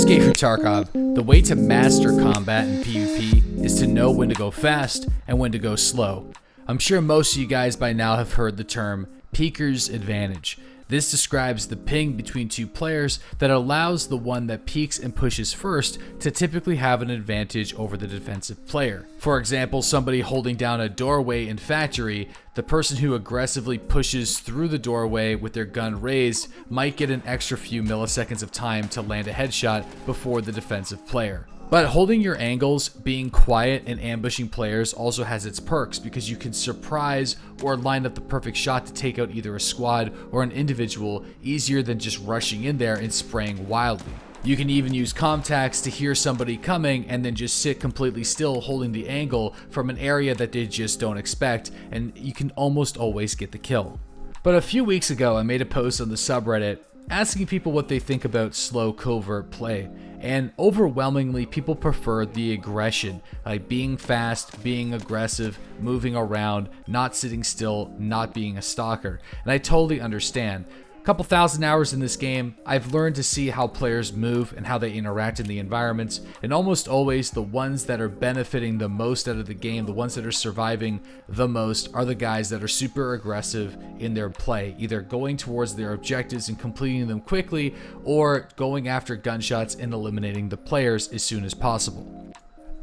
Skater Tarkov, the way to master combat in PvP is to know when to go fast and when to go slow. I'm sure most of you guys by now have heard the term peeker's advantage. This describes the ping between two players that allows the one that peeks and pushes first to typically have an advantage over the defensive player. For example, somebody holding down a doorway in Factory, the person who aggressively pushes through the doorway with their gun raised might get an extra few milliseconds of time to land a headshot before the defensive player. But holding your angles, being quiet, and ambushing players also has its perks because you can surprise or line up the perfect shot to take out either a squad or an individual easier than just rushing in there and spraying wildly. You can even use contacts to hear somebody coming and then just sit completely still holding the angle from an area that they just don't expect, and you can almost always get the kill. But a few weeks ago I made a post on the subreddit asking people what they think about slow covert play. And overwhelmingly, people prefer the aggression, like being fast, being aggressive, moving around, not sitting still, not being a stalker. And I totally understand. A couple thousand hours in this game, I've learned to see how players move and how they interact in the environments, and almost always the ones that are benefiting the most out of the game, the ones that are surviving the most, are the guys that are super aggressive in their play, either going towards their objectives and completing them quickly, or going after gunshots and eliminating the players as soon as possible.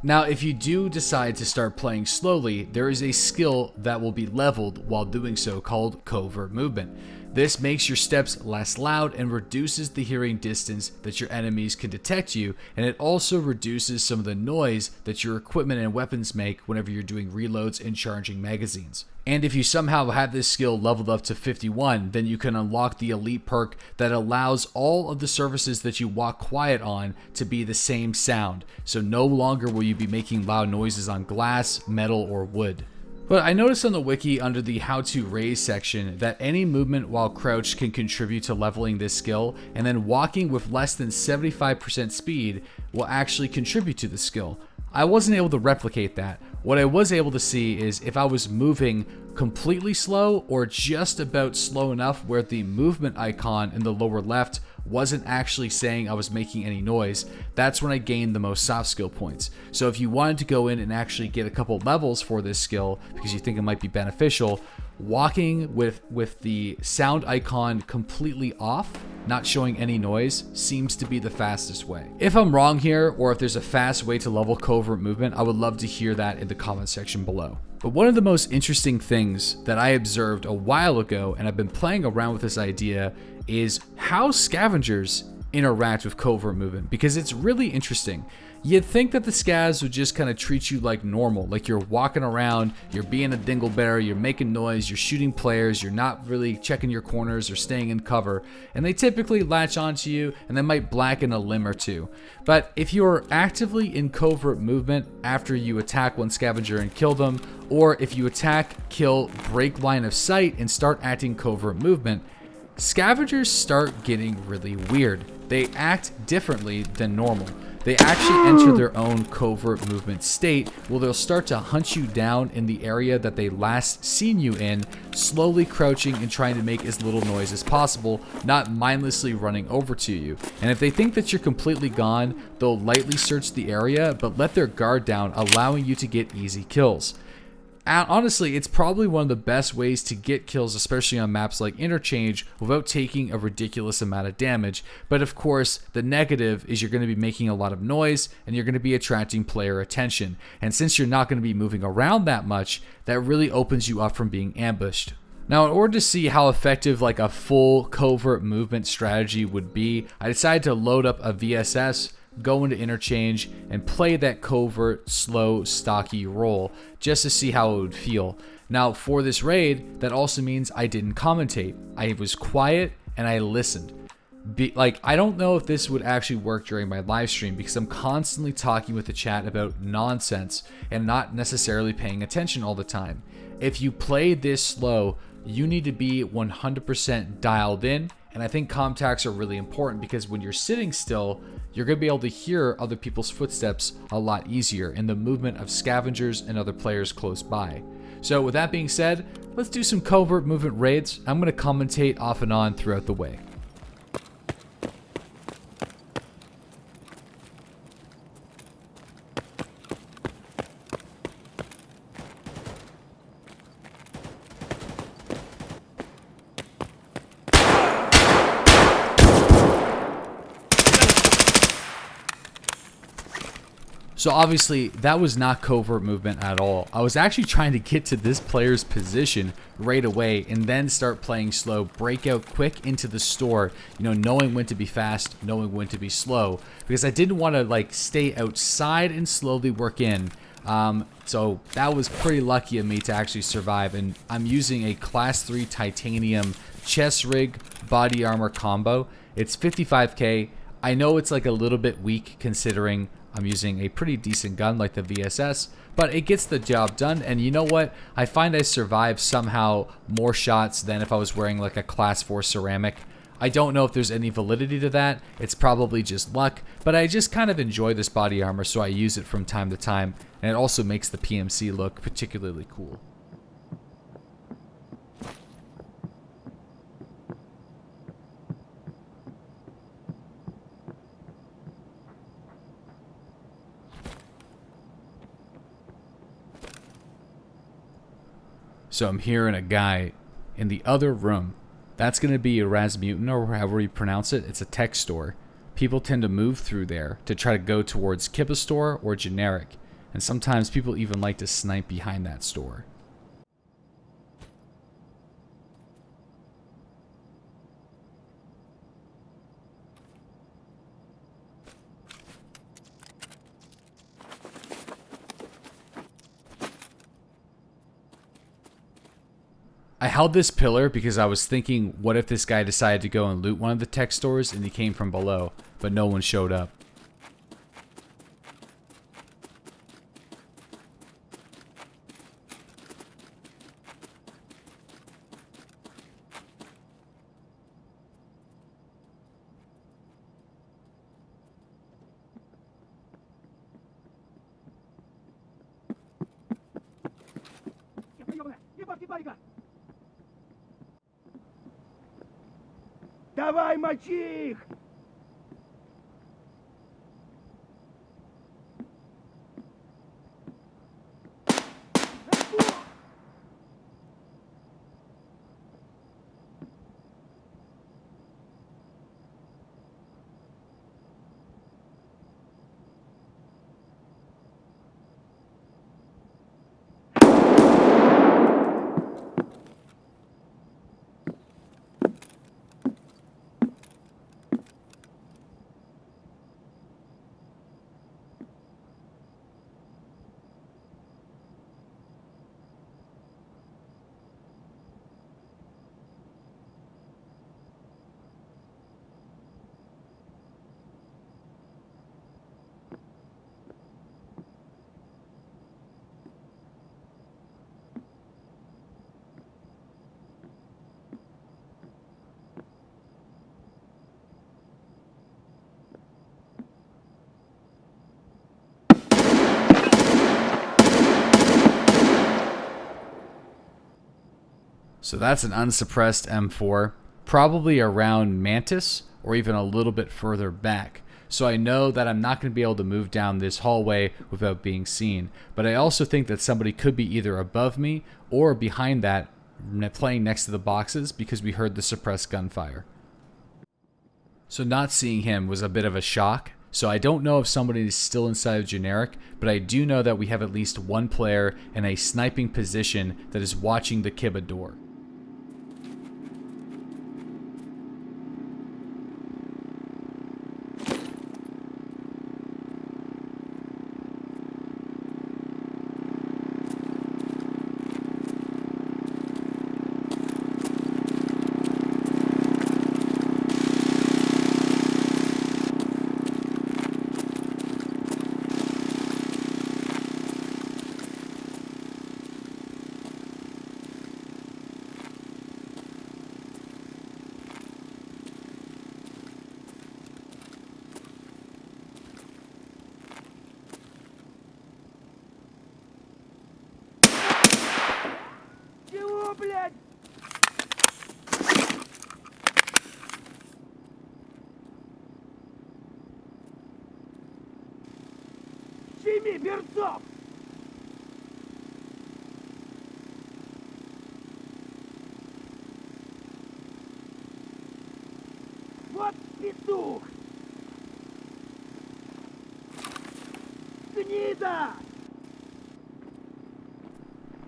Now, if you do decide to start playing slowly, there is a skill that will be leveled while doing so called Covert Movement. This makes your steps less loud and reduces the hearing distance that your enemies can detect you, and it also reduces some of the noise that your equipment and weapons make whenever you're doing reloads and charging magazines. And if you somehow have this skill leveled up to 51, then you can unlock the elite perk that allows all of the surfaces that you walk quiet on to be the same sound. So no longer will you be making loud noises on glass, metal, or wood. But I noticed on the wiki under the how to raise section that any movement while crouched can contribute to leveling this skill, and then walking with less than 75% speed will actually contribute to the skill. I wasn't able to replicate that. What I was able to see is if I was moving completely slow or just about slow enough where the movement icon in the lower left wasn't actually saying I was making any noise, that's when I gained the most soft skill points. So if you wanted to go in and actually get a couple levels for this skill because you think it might be beneficial, walking with the sound icon completely off, not showing any noise, seems to be the fastest way. If I'm wrong here, or if there's a fast way to level Covert Movement, I would love to hear that in the comment section below. But one of the most interesting things that I observed a while ago, and I've been playing around with this idea, is how scavengers interact with Covert Movement, because it's really interesting. You'd think that the scavs would just kind of treat you like normal, like you're walking around, you're being a dingleberry, you're making noise, you're shooting players, you're not really checking your corners or staying in cover, and they typically latch onto you and they might blacken a limb or two. But if you're actively in Covert Movement after you attack one scavenger and kill them, or if you attack, kill, break line of sight, and start acting Covert Movement, scavengers start getting really weird. They act differently than normal. They actually enter their own Covert Movement state where they'll start to hunt you down in the area that they last seen you in, slowly crouching and trying to make as little noise as possible, not mindlessly running over to you. And if they think that you're completely gone, they'll lightly search the area but let their guard down, allowing you to get easy kills. Honestly, it's probably one of the best ways to get kills, especially on maps like Interchange, without taking a ridiculous amount of damage. But of course, the negative is you're going to be making a lot of noise and you're going to be attracting player attention. And since you're not going to be moving around that much, that really opens you up from being ambushed. Now, in order to see how effective like a full Covert Movement strategy would be, I decided to load up a VSS, go into Interchange, and play that covert, slow, stocky role just to see how it would feel. Now, for this raid, that also means I didn't commentate. I was quiet and I listened. I don't know if this would actually work during my live stream because I'm constantly talking with the chat about nonsense and not necessarily paying attention all the time. If you play this slow, you need to be 100% dialed in, and I think contacts are really important because when you're sitting still, you're going to be able to hear other people's footsteps a lot easier in the movement of scavengers and other players close by. So with that being said, let's do some Covert Movement raids. I'm going to commentate off and on throughout the way. So obviously that was not covert movement at all. I was actually trying to get to this player's position right away and then start playing slow, break out quick into the store, you know, knowing when to be fast, knowing when to be slow, because I didn't want to like stay outside and slowly work in. So that was pretty lucky of me to actually survive, and I'm using a class 3 titanium chest rig body armor combo. It's 55k. I know it's like a little bit weak considering I'm using a pretty decent gun like the VSS, but it gets the job done. And you know what? I find I survive somehow more shots than if I was wearing like a class 4 ceramic. I don't know if there's any validity to that. It's probably just luck, but I just kind of enjoy this body armor, so I use it from time to time, and it also makes the PMC look particularly cool. So I'm hearing a guy in the other room. That's going to be a Rasmutin, or however you pronounce it. It's a tech store. People tend to move through there to try to go towards Kippa store or generic. And sometimes people even like to snipe behind that store. I held this pillar because I was thinking, what if this guy decided to go and loot one of the tech stores and he came from below, but no one showed up. Давай, мочи их! So that's an unsuppressed M4, probably around Mantis or even a little bit further back. So I know that I'm not going to be able to move down this hallway without being seen. But I also think that somebody could be either above me or behind that, playing next to the boxes, because we heard the suppressed gunfire. So not seeing him was a bit of a shock. So I don't know if somebody is still inside of generic, but I do know that we have at least one player in a sniping position that is watching the Kibba door. Блядь! Щеми, берцов! Вот петух! Ты Гнида!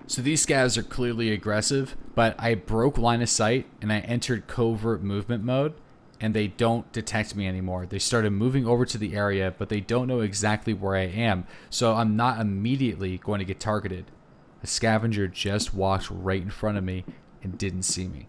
So these scavs are clearly aggressive, but I broke line of sight and I entered covert movement mode, and they don't detect me anymore. They started moving over to the area, but they don't know exactly where I am, so I'm not immediately going to get targeted. A scavenger just walked right in front of me and didn't see me.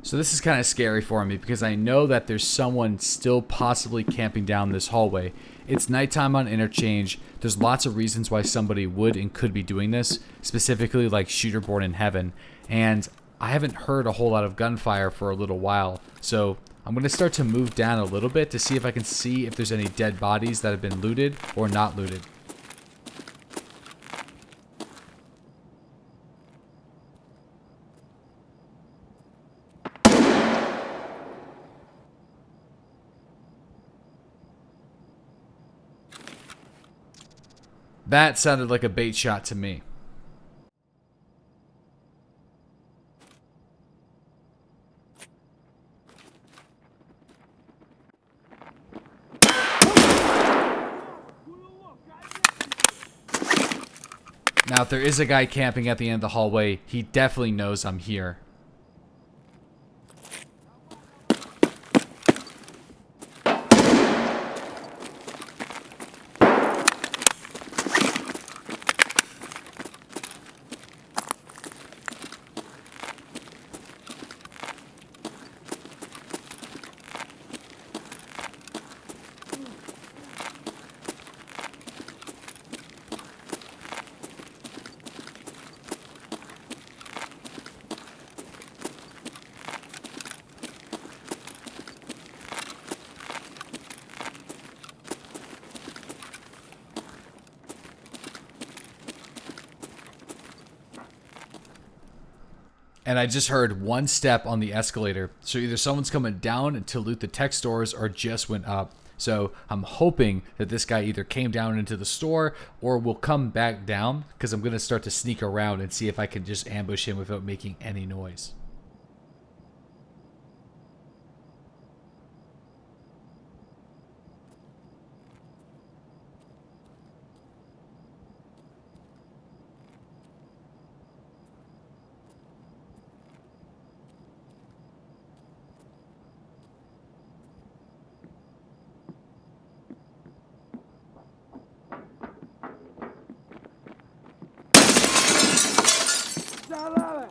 So this is kind of scary for me because I know that there's someone still possibly camping down this hallway. It's nighttime on Interchange. There's lots of reasons why somebody would and could be doing this, specifically like Shooter Born in Heaven. And I haven't heard a whole lot of gunfire for a little while. So I'm going to start to move down a little bit to see if I can see if there's any dead bodies that have been looted or not looted. That sounded like a bait shot to me. Now, if there is a guy camping at the end of the hallway, he definitely knows I'm here. And I just heard one step on the escalator. So either someone's coming down to loot the tech stores or just went up. So I'm hoping that this guy either came down into the store or will come back down, because I'm going to start to sneak around and see if I can just ambush him without making any noise. Salame!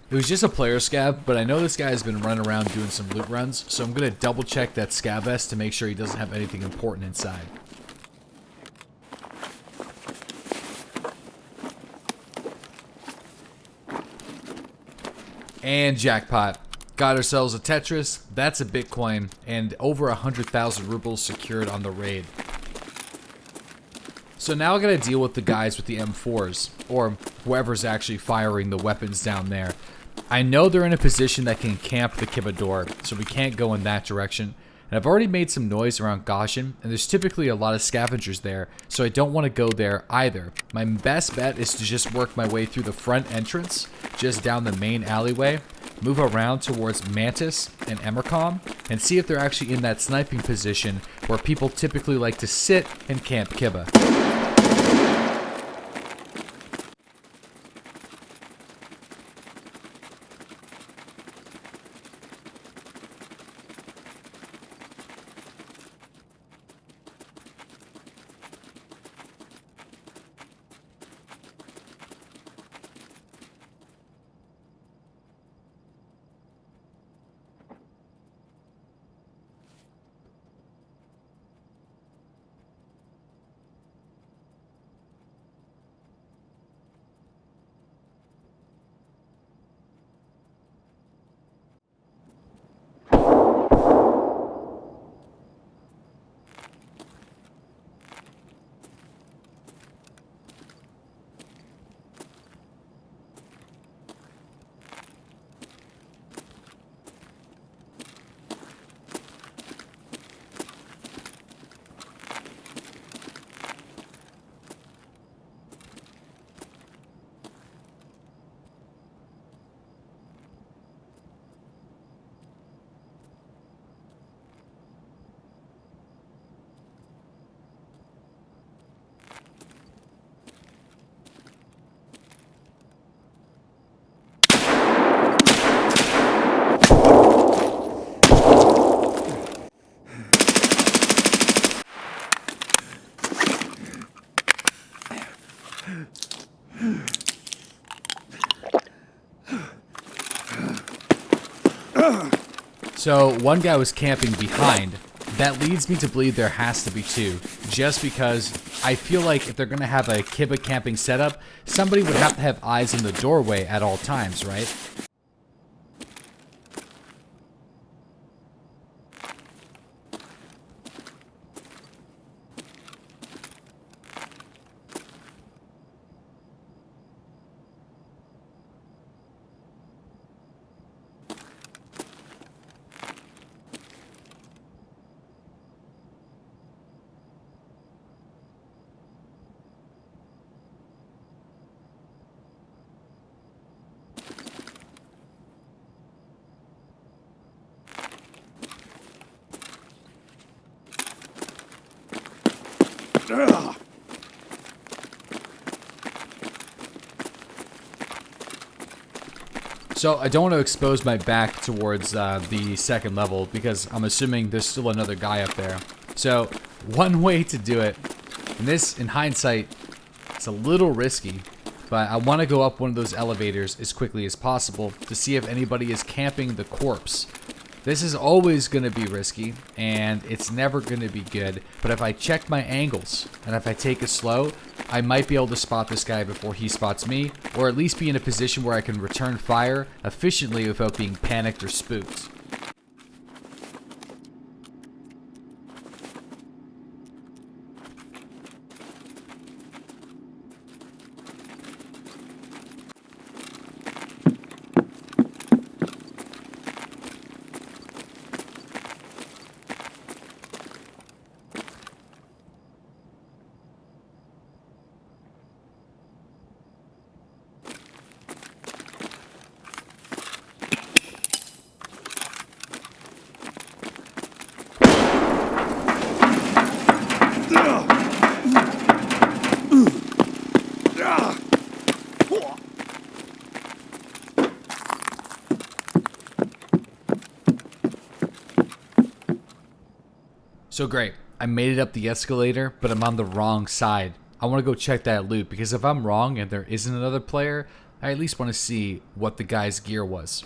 It was just a player scav, but I know this guy has been running around doing some loot runs, so I'm going to double check that scav vest to make sure he doesn't have anything important inside. And jackpot. Got ourselves a Tetris, that's a Bitcoin, and over 100,000 rubles secured on the raid. So now I gotta deal with the guys with the M4s, or whoever's actually firing the weapons down there. I know they're in a position that can camp the Kiba door, so we can't go in that direction. And I've already made some noise around Goshen, and there's typically a lot of scavengers there, so I don't want to go there either. My best bet is to just work my way through the front entrance, just down the main alleyway, move around towards Mantis and Emercom, and see if they're actually in that sniping position where people typically like to sit and camp Kiba. So one guy was camping behind. That leads me to believe there has to be two, just because I feel like if they're going to have a Kiba camping setup, somebody would have to have eyes in the doorway at all times, right? So I don't want to expose my back towards the second level because I'm assuming there's still another guy up there. So one way to do it, and this in hindsight, it's a little risky, but I want to go up one of those elevators as quickly as possible to see if anybody is camping the corpse. This is always going to be risky, and it's never going to be good, but if I check my angles, and if I take it slow, I might be able to spot this guy before he spots me, or at least be in a position where I can return fire efficiently without being panicked or spooked. So great, I made it up the escalator, but I'm on the wrong side. I want to go check that loot, because if I'm wrong and there isn't another player, I at least want to see what the guy's gear was.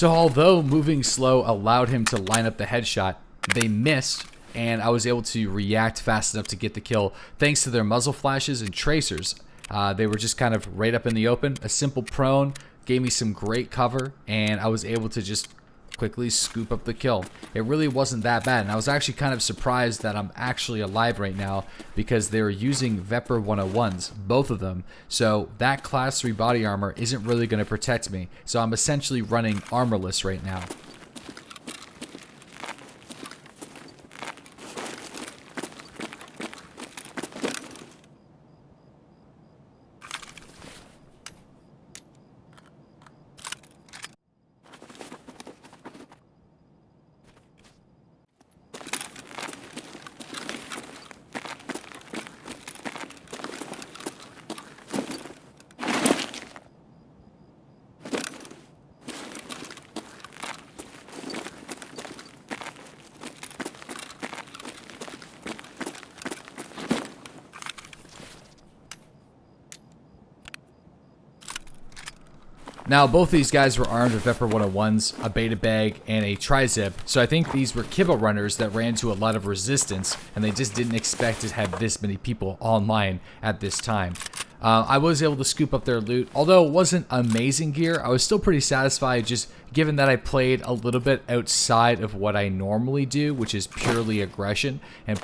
So although moving slow allowed him to line up the headshot, they missed, and I was able to react fast enough to get the kill thanks to their muzzle flashes and tracers. They were just kind of right up in the open. A simple prone gave me some great cover, and I was able to just quickly scoop up the kill. It really wasn't that bad, and I was actually kind of surprised that I'm actually alive right now because they were using Vepr 101s, both of them. So that class 3 body armor isn't really going to protect me. So I'm essentially running armorless right now. Now, both these guys were armed with Vepr 101s, a beta bag, and a tri-zip, so I think these were kibble runners that ran into a lot of resistance, and they just didn't expect to have this many people online at this time. I was able to scoop up their loot. Although it wasn't amazing gear, I was still pretty satisfied just given that I played a little bit outside of what I normally do, which is purely aggression, and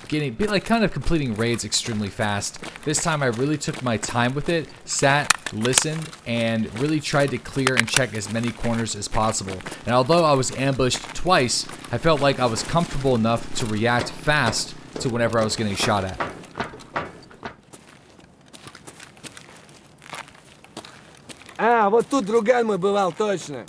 kind of completing raids extremely fast. This time I really took my time with it, sat, listened, and really tried to clear and check as many corners as possible. And although I was ambushed twice, I felt like I was comfortable enough to react fast to whenever I was getting shot at. А, вот тут друган мой бывал, точно.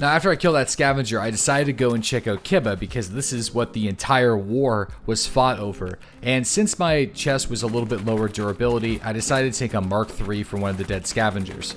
Now, after I killed that scavenger, I decided to go and check out Kibba because this is what the entire war was fought over. And since my chest was a little bit lower durability, I decided to take a Mark III from one of the dead scavengers.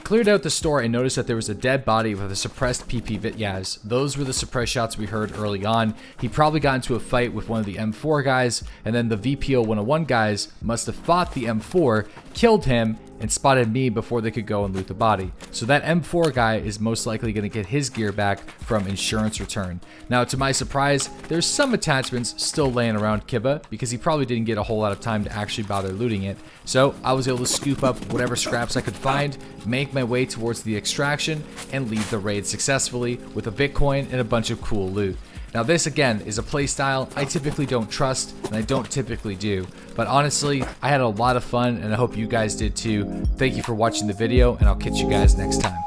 Cleared out the store and noticed that there was a dead body with a suppressed PP Vityaz. Those were the suppressed shots we heard early on. He probably got into a fight with one of the M4 guys, and then the VPO 101 guys must have fought the M4, killed him, and spotted me before they could go and loot the body. So that M4 guy is most likely going to get his gear back from insurance return. Now, to my surprise, there's some attachments still laying around Kibba because he probably didn't get a whole lot of time to actually bother looting it. So I was able to scoop up whatever scraps I could find, make my way towards the extraction, and leave the raid successfully with a Bitcoin and a bunch of cool loot. Now this again is a playstyle I typically don't trust and I don't typically do, but honestly I had a lot of fun and I hope you guys did too. Thank you for watching the video and I'll catch you guys next time.